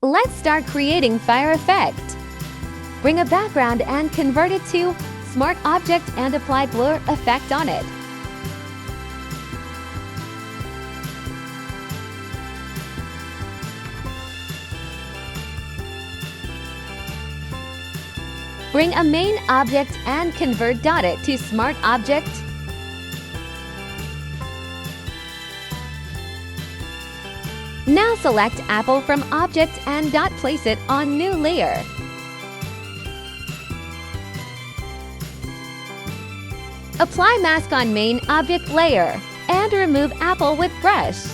Let's start creating fire effect. Bring a background and convert it to Smart Object and apply blur effect on it. Bring a main object and convert dotted to Smart Object. Now select apple from object and place it on new layer. Apply mask on main object layer and remove apple with brush.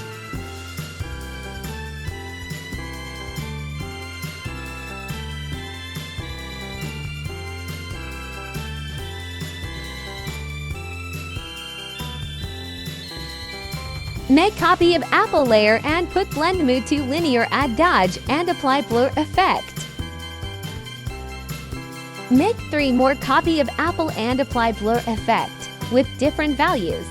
Make copy of apple layer and put blend mode to linear at dodge and apply blur effect. Make 3 more copy of apple and apply blur effect with different values.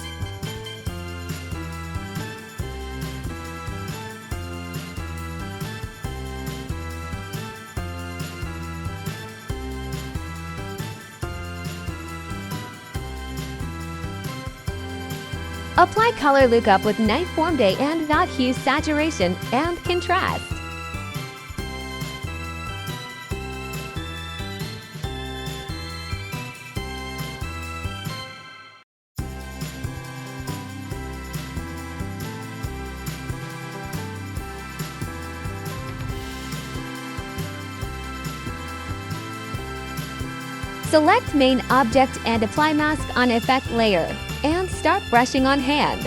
Apply color lookup with night form day and dot hue saturation and contrast. Select main object and apply mask on effect layer and start brushing on hand.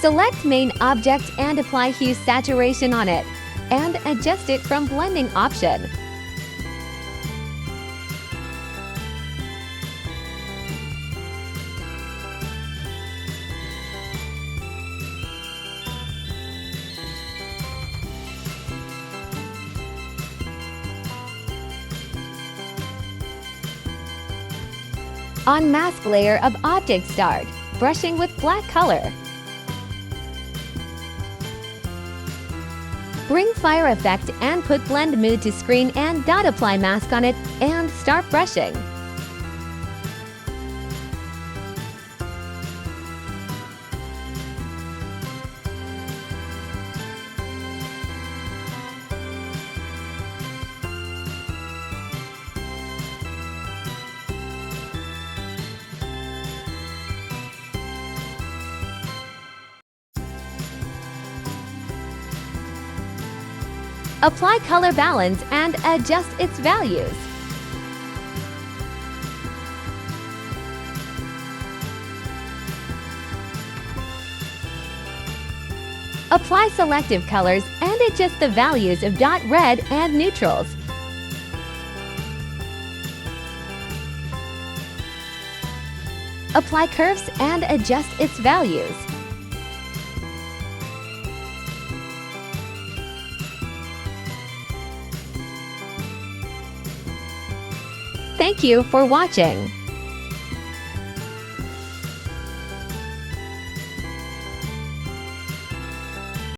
Select main object and apply hue saturation on it and adjust it from blending option. On mask layer of object start, brushing with black color. Bring fire effect and put blend mode to screen and dot apply mask on it and start brushing. Apply color balance and adjust its values. Apply selective colors and adjust the values of dot red and neutrals. Apply curves and adjust its values. Thank you for watching.